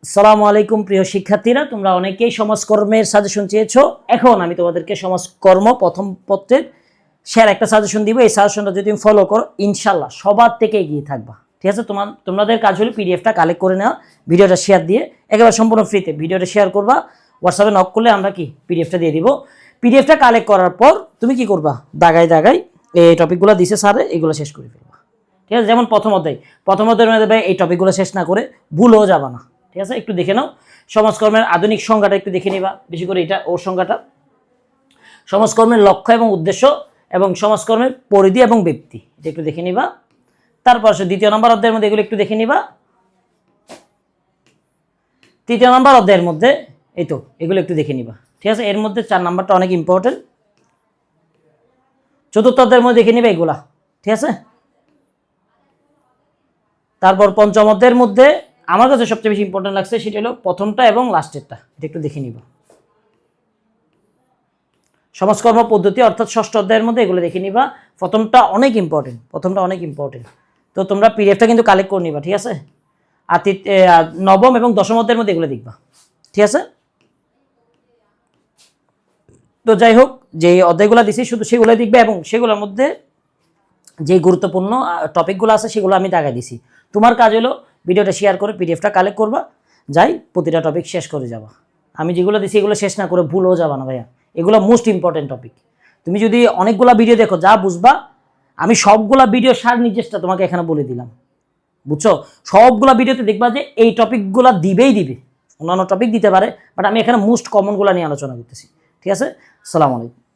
আসসালামু আলাইকুম প্রিয় শিক্ষার্থীরা, তোমরা অনেকেই সমাজকর্মের সাজেশন চেয়েছো। এখন আমি তোমাদেরকে সমাজকর্ম প্রথম পত্রের স্যার একটা সাজেশন দিব। এই সাজেশনটা যদি তুমি ফলো করো, ইনশাল্লাহ সবার থেকে এগিয়ে থাকবা। ঠিক আছে? তোমাদের কাজ হলো পিডিএফটা কালেক্ট করে নেওয়া, ভিডিওটা শেয়ার দিয়ে, একেবারে সম্পূর্ণ ফ্রিতে ভিডিওটা শেয়ার করবা। হোয়াটসঅ্যাপে নক করলে আমরা কি পিডিএফটা দিয়ে দিব। পিডিএফটা কালেক্ট করার পর তুমি কি করবা, দাগায় এই টপিকগুলো দিছে স্যারে, এগুলো শেষ করে ফেলবা। ঠিক আছে? যেমন প্রথম অধ্যায়ের মধ্যে এই টপিকগুলো শেষ না করে ভুলও যাবা না। ঠিক আছে? একটু দেখে নাও। সমাজকর্মের আধুনিক সংজ্ঞাটা একটু দেখে নিবা, বেশি করে এটা ওর সংজ্ঞাটা। সমাজকর্মের লক্ষ্য এবং উদ্দেশ্য এবং সমাজকর্মের পরিধি এবং ব্যক্তি, এটা একটু দেখে নিবা। তারপর দ্বিতীয় নম্বর অধ্যায়ের মধ্যে এগুলো একটু দেখে নিবা। তৃতীয় নম্বর অধ্যায়ের মধ্যে এই তো এগুলো একটু দেখে নিবা। ঠিক আছে? এর মধ্যে 4 নাম্বারটা অনেক ইম্পর্টেন্ট। চতুর্থ অধ্যায়ের মধ্যে দেখে নিবা এগুলা। ঠিক আছে? তারপর পঞ্চম অধ্যায়ের মধ্যে আমার কাছে সবচেয়ে বেশি ইম্পর্টেন্ট লাগছে, সেটা হলো প্রথমটা এবং লাস্টেরটা, এটা একটু দেখে নিবা। সমাজকর্ম পদ্ধতি অর্থাৎ ষষ্ঠ অধ্যায়ের মধ্যে এগুলো দেখে নিবা। প্রথমটা অনেক ইম্পর্টেন্ট। তো তোমরা পিডিএফটা কিন্তু কালেক্ট করে নিবা। ঠিক আছে? আর নবম এবং দশম অধ্যায়ের মধ্যে এগুলো দেখবা। ঠিক আছে? তো যাই হোক, যে অধ্যায়গুলো দিছি শুধু সেগুলো দেখবে এবং সেগুলোর মধ্যে যে গুরুত্বপূর্ণ টপিকগুলো আছে সেগুলো আমি দাগাই দিছি। তোমার কাজ হলো ভিডিওটা শেয়ার করে পিডিএফটা কালেক্ট করবা, যাই প্রতিটা টপিক শেষ করে যাবা। আমি যেগুলো দিছি এগুলো শেষ না করে ভুলও যাবা না ভাইয়া, এগুলো মোস্ট ইম্পর্টেন্ট টপিক। তুমি যদি অনেকগুলা ভিডিও দেখো, যা বুঝবা আমি সবগুলা ভিডিও সার নির্দেশটা তোমাকে এখানে বলে দিলাম। বুঝছো? সবগুলা ভিডিওতে দেখবা যে এই টপিকগুলা দিবে, অন্যান্য টপিক দিতে পারে, বাট আমি এখানে মোস্ট কমনগুলো নিয়ে আলোচনা করতেছি। ঠিক আছে? আসসালামু আলাইকুম।